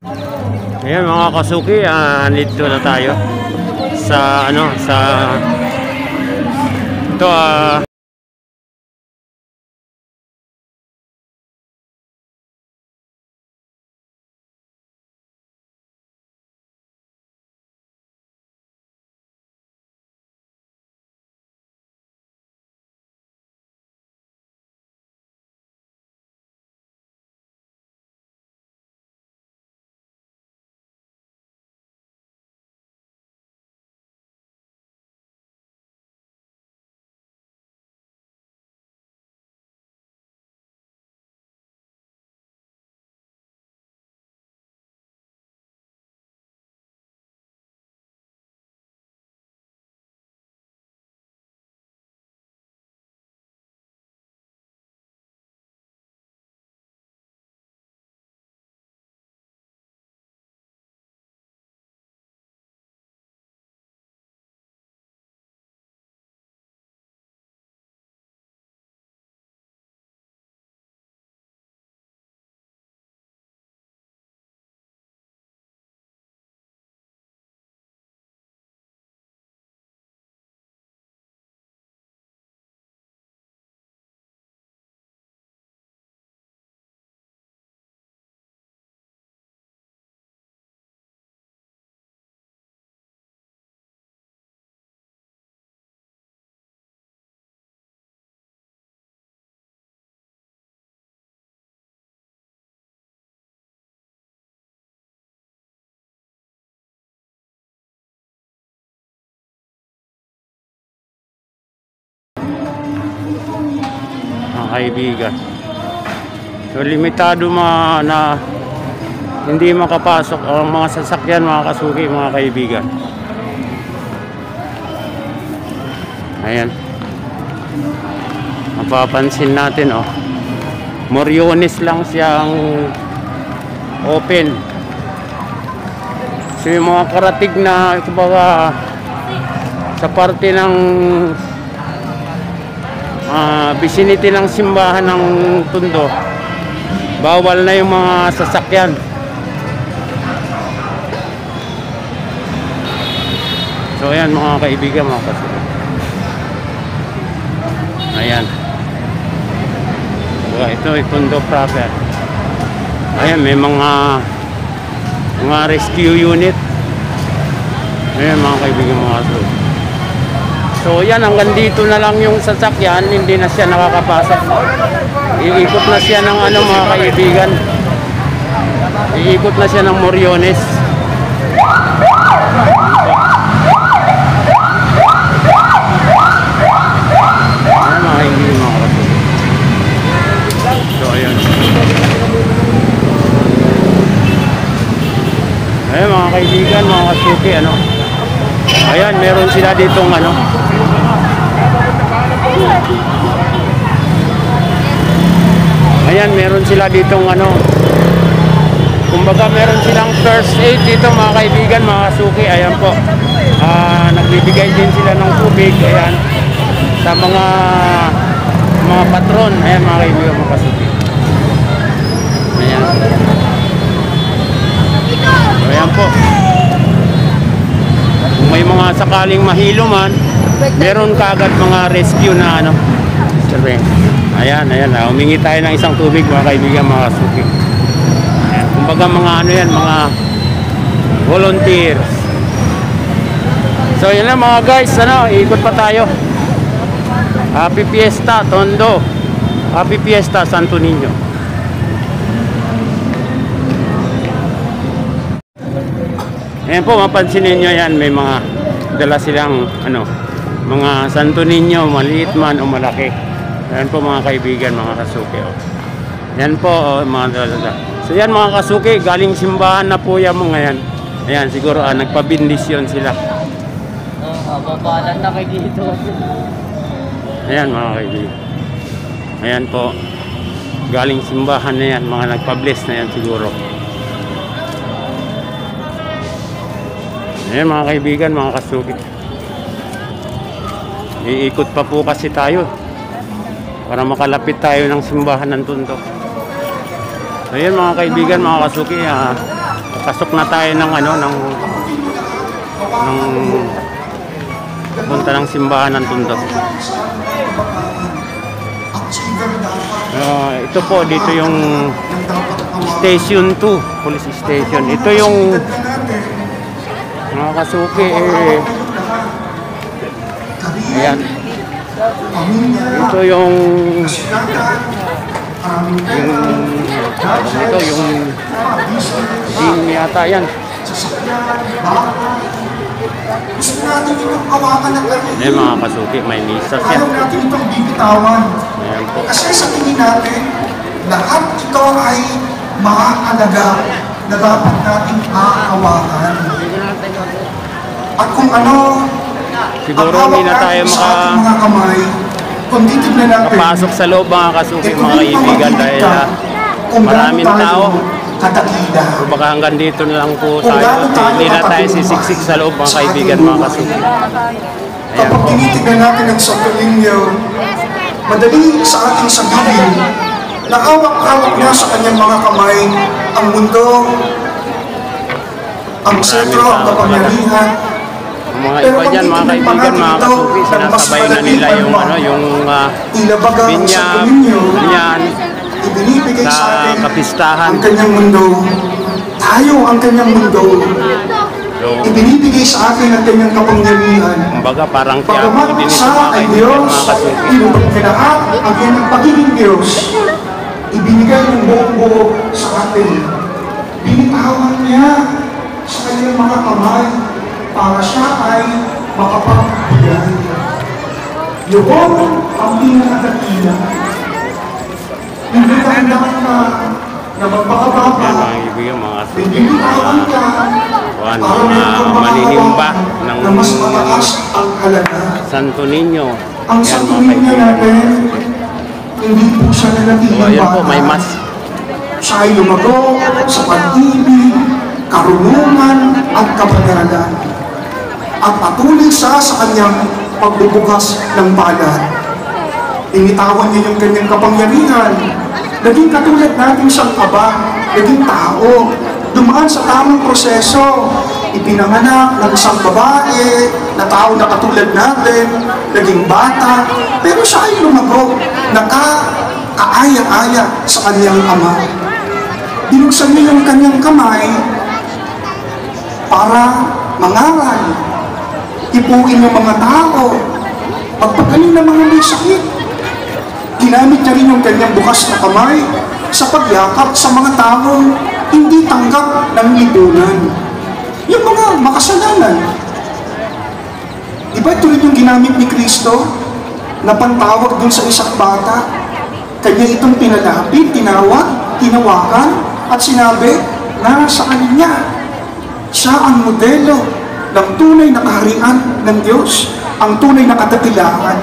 Ayan mga kasuki, nandito na tayo sa sa ito mga kaibigan. So limitado na hindi makapasok ang mga sasakyan mga kasuki, mga kaibigan. Ayan, mapapansin natin Moriones lang siyang open. So yung mga karatig na kumbaga sa parte ng vicinity ng simbahan ng Tondo, bawal na yung mga sasakyan. So ayan mga kaibigan, mga kasuki. Ayan, ito ay Tondo proper. Ayan, may mga rescue unit. Ayan mga kaibigan, mga kasuki. So yan, hanggang dito na lang yung sasakyan, hindi na siya nakakapasok. Iikot na siya ng mga kaibigan. Iikot na siya ng Moriones. Ayan mga kaibigan, mga kasuki. So ayan. Ayan mga kaibigan, mga kasuki, ayan, meron sila ditong ayan, meron sila ditong kumbaga meron silang first aid dito mga kaibigan, mga kasuki. Ayan po, nagbibigay din sila ng tubig, ayan, sa mga patron. Ayan mga kaibigan, mga kasuki. Ayan, so, ayan po, kung may mga sakaling mahilo man, meron kaagad mga rescue na ayan, humingi tayo ng isang tubig mga kaibigan, mga kasuki. Ayan, kumbaga mga yan, mga volunteers. So yun lang mga guys, ikot pa tayo. Happy Fiesta Tondo, Happy Fiesta Santo Niño. Ayan po, mapansin ninyo yan, may mga dala silang mga Santo Niño, maliit man o malaki. Ayan po mga kaibigan, mga kasuki. Yan po mga dala. So yan mga kasuki, galing simbahan na po yan mga yan. Ayan, siguro nagpabindisyon sila. Babalan na kayo dito. Ayan mga kaibigan. Ayan po, galing simbahan na yan, mga nagpa-bless na yan siguro. Ayan mga kaibigan, mga kasuki. Iikot pa po kasi tayo para makalapit tayo ng simbahan ng Tondo. So ayan mga kaibigan, mga kasuki, Pasok na tayo ng ano, ng punta ng simbahan ng Tondo. Ito po, dito yung Station 2, Police Station. Ito yung mga kasuki ayan. Ito yung din yata yan. Gusto natin itong kawakan ng kanina. Ayan mga kasuki, may misas yan. Ayaw natin itong bibitawan. Ayan po. Kasi sa tingin natin, lahat ito ay mahalaga na dapat natin aakawakan. At kung ano, Siguro hindi na tayo sa ating mga kamay, kung titignan natin, makapasok sa loob mga kasuki, mga kaibigan, dahil maraming tao. Katakida. So baka hanggang dito na lang po tayo. Hindi na tayo sisiksik sa loob mga kaibigan, mga kasuki. Ayan Kapag po. tinitignan natin ang Santo Niño, madali sa ating sabihin na hawak-hawak niya sa kanyang mga kamay ang mundo, ang sentro, ang kapangyarihan. Ang mga iba dyan, mga kaibigan, mga kasuki, sinasabay na nila yung ano, yung binyan, ibinibigay sa sa atin kapistahan. ang kanyang mundo. Tayo ang kanyang mundo. So, Ibinibigay sa atin ang kanyang kapangyarihan. kumbaga parang tiyago Pagkamat din ito siya mga ay kaibigan, Diyos, mga kasuki. pinagkalahat ang kanyang pagiging Diyos. Ibinigay ng buong buo sa atin. Binitawan niya sa kanyang mga kamay para siya ay makapagbigay. Yun ang pinakadakila. Hindi ka dapat na magpakababa. Ayan mga kaibigan, mga kasuki, Binitawan ka mga para maninimba ng na mas mataas ang halaga. Santo Niño. Ang Ayan Santo mga Niño kaibigan. natin, hindi po siya So nanatiling ayan po, bata. may mas. Siya ay lumago sa pag-ibig, karunungan at kapanalan. At patuloy siya sa kanyang pagbubukas ng palad. Initawan niya yung kanyang kapangyarihan. Naging katulad natin siyang aba, naging tao, dumaan sa tamang proseso. Ipinanganak ng isang babae, na tao na katulad natin, naging bata, pero siya ay lumago, kaaya-aya sa kanyang ama. Binuksan niya yung kanyang kamay para mangaral, ipuin yung mga tao, magpagaling ng mga may sakit. Ginamit niya rin yung kanyang bukas na kamay sa pagyakap sa mga taong hindi tanggap ng lipunan. Yung mga makasalanan. Diba ito rin yung ginamit ni Kristo na pantawag dun sa isang bata? Kanya itong pinalapit, tinawag, tinawakan, at sinabi na sa kanya, siya ang modelo ng tunay na kaharian ng Diyos, ang tunay na kadakilaan.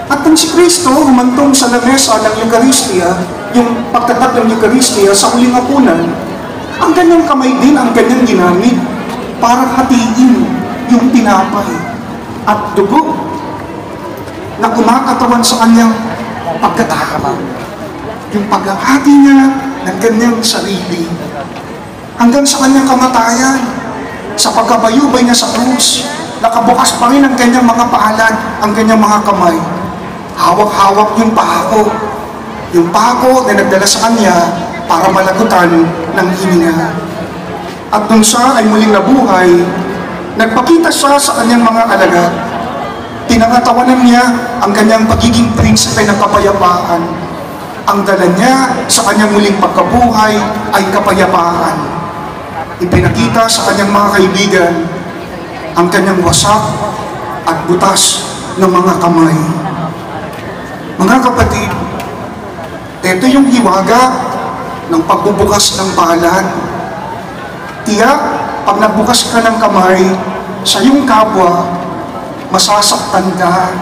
At nang si Kristo humantong sa lamesa ng Eucharistia, yung pagtatag ng Eucharistia sa huling hapunan, ang kanyang kamay din ang kanyang ginamit para hatiin yung tinapay at dugo na kumakatawan sa kanyang pagkatao. Yung paghahati niya ng kanyang sarili hanggang sa kanyang kamatayan, sa pagkabayubay niya sa krus, nakabukas pa rin ang kanyang mga paalad, ang kanyang mga kamay. Hawak-hawak yung pako. Yung pako na nagdala sa kanya para malagutan ng hininga. At nung siya ay muling nabuhay, nagpakita siya sa kanyang mga alagad. Pinangatawanan niya ang kanyang pagiging prinsipe ng kapayapaan. Ang dala niya sa kanyang muling pagkabuhay ay kapayapaan. Ipinakita sa kanyang mga kaibigan ang kanyang wasak at butas ng mga kamay. Mga kapatid, ito yung hiwaga ng pagbubukas ng palad. Tiyak, pag nagbukas ka ng kamay sa iyong kapwa, masasaktan ka,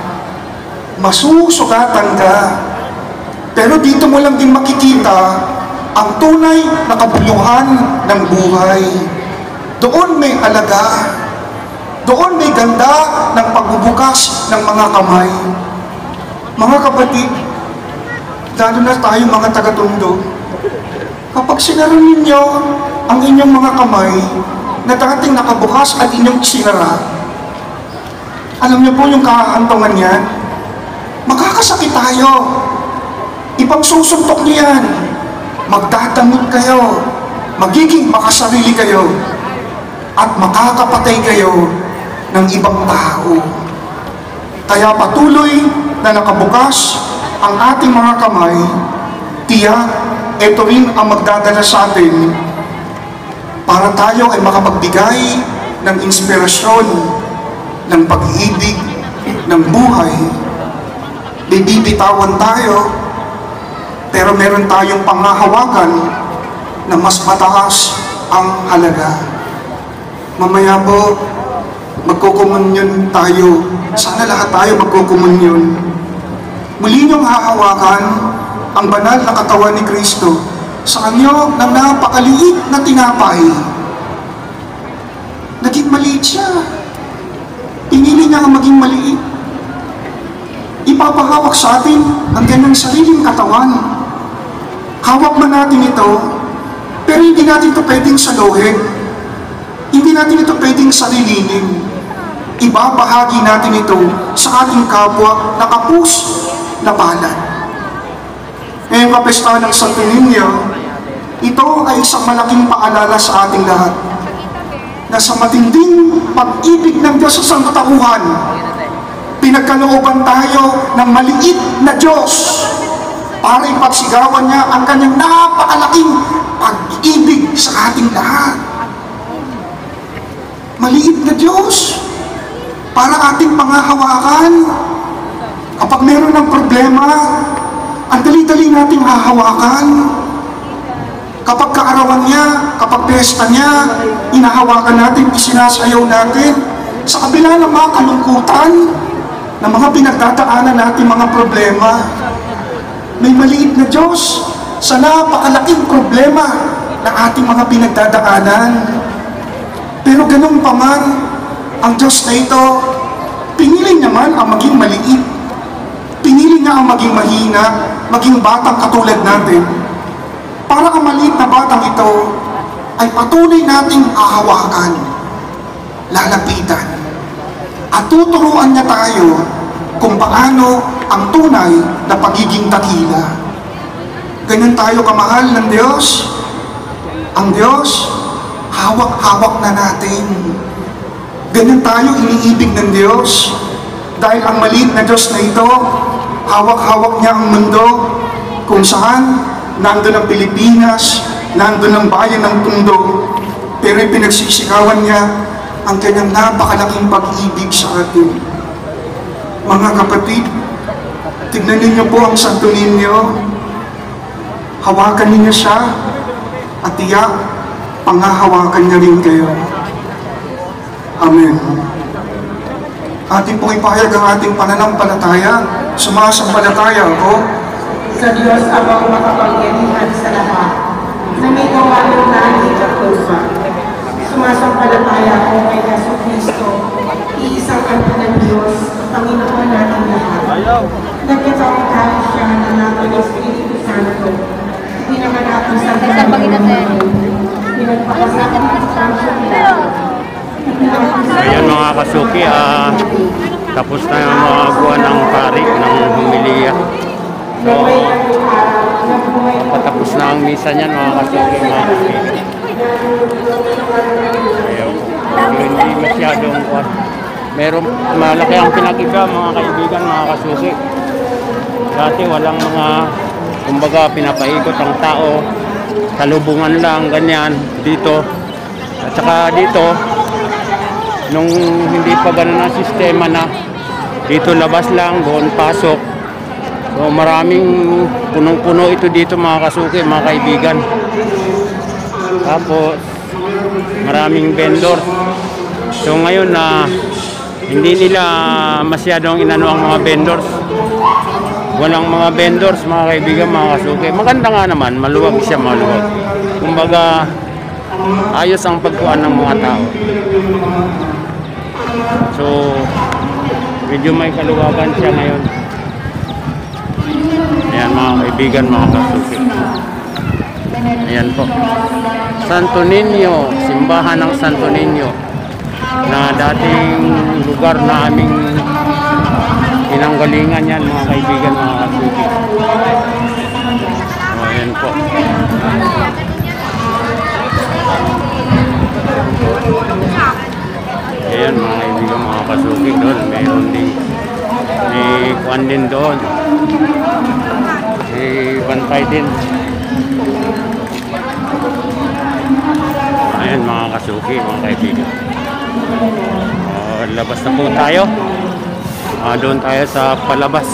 masusugatan ka, pero dito mo lang din makikita ang tunay na kabuluhan ng buhay. Doon may alaga, doon may ganda ng pagbubukas ng mga kamay. Mga kapatid, lalo na tayo mga taga-Tondo, Kapag sinara ninyo ang inyong mga kamay na dating nakabukas at inyong sinara, alam niyo po yung kahantungan niyan? Magkakasakit tayo. Ipagsusuntok niyo yan. Magdadamot kayo. Magiging makasarili kayo. At makakapatay kayo ng ibang tao. Kaya patuloy na nakabukas ang ating mga kamay, tiyak, ito rin ang magdadala sa atin para tayo ay makapagbigay ng inspirasyon, ng pag-ibig, ng buhay. Bibitawan tayo, pero meron tayong panghahawakan na mas mataas ang halaga. Mamaya po, magkukumunyon tayo. Sana lahat tayo magkukumunyon. Muli niyong hahawakan ang banal na katawan ni Kristo sa kanyo ng napakaliit na tinapay. Naging maliit siya. Pinili niya ang maging maliit. Ipapahawak sa atin ang kanyang sariling katawan. Hawak man natin ito, pero hindi natin ito pwedeng saluhin. Hindi natin ito pwedeng sarilinin. Ibabahagi natin ito sa ating kapwa na kapus na palad. Ngayong kapesta ng Santo Niño, ito ay isang malaking paalala sa ating lahat na sa matinding pag-ibig ng Diyos sa sangkatauhan, pinagkalooban tayo ng maliit na Diyos para ipagsigawan niya ang kanyang napakalaking pag-ibig sa ating lahat. Maliit na Diyos para ating panghahawakan. Kapag meron ng problema, ang dali-dali nating hahawakan. Kapag kaarawan niya, kapag pesta niya, inahawakan natin, isinasayaw natin. Sa kabila ng mga kalungkutan, ng mga pinagdadaanan natin mga problema, may maliit na Diyos sa napakalaking problema ng ating mga pinagdadaanan. Pero ganun pa man, ang Diyos na ito, pinili niya man ang maging maliit. Pinili niya ang maging mahina, maging batang katulad natin. Para ang maliit na batang ito ay patuloy nating ahawakan, lalapitan, at tuturuan niya tayo kung paano ang tunay na pagiging dakila. Ganyan tayo kamahal ng Diyos. Ang Diyos, hawak-hawak na natin. Ganyan tayo iniibig ng Diyos. Dahil ang maliit na Diyos na ito, hawak-hawak niya ang mundo kung saan nandun ang Pilipinas, nandun ang bayan ng Tondo, pero pinagsisigawan niya ang kanyang napakalaking pag-ibig sa atin. Mga kapatid, tignan ninyo po ang Santo Niño. Hawakan ninyo siya at tiyak, panghahawakan niya rin kayo. Amen. Ating pong ipahayag ang ating pananampalataya. Sumasampalataya ako sa Diyos amang makapangyarihan sa lahat, na may gawa ng langit at lupa. Sumasampalataya ako kay Jesucristo, iisang anak ng Diyos, Panginoon natin lahat. Nagkatawag siya ng natin ng Espiritu Santo, pinanganak sa Panginoon, pinagpakasakit sa siyang. Ayan mga kasuki, tapos na yung mga buwan ng pari ng humiliya. So, patapos na ang misa niyan mga kasuki, mga kasuki. Hindi masyadong meron malaki ang pinag-iba mga kaibigan, mga kasuki. Dati walang mga, kumbaga, pinapaikot ang tao, talubungan lang, ganyan, dito. At saka dito, nung hindi pa ganun ang sistema na dito labas lang, doon pasok. So maraming punong-puno ito dito mga kasuki, mga kaibigan. Tapos maraming vendor. So ngayon na hindi nila masyadong inano ang mga vendors. Walang mga vendors mga kaibigan, mga kasuki. Maganda nga naman, maluwag siya, maluwag. Kumbaga ayos ang pagkuhan ng mga tao. So, medyo may kaluwagan siya ngayon. Ayan mga kaibigan, mga kasuki. Ayan po. Santo Niño, simbahan ng Santo Niño na dating lugar na aming pinanggalingan yan mga kaibigan, mga kasuki. Ayan po. Ayan mga kaibigan, mga kasuki, doon mayroon din may kuwan din doon, may bantay din. Ayan mga kasuki, mga kaibigan. Labas na po tayo. Doon tayo sa palabas.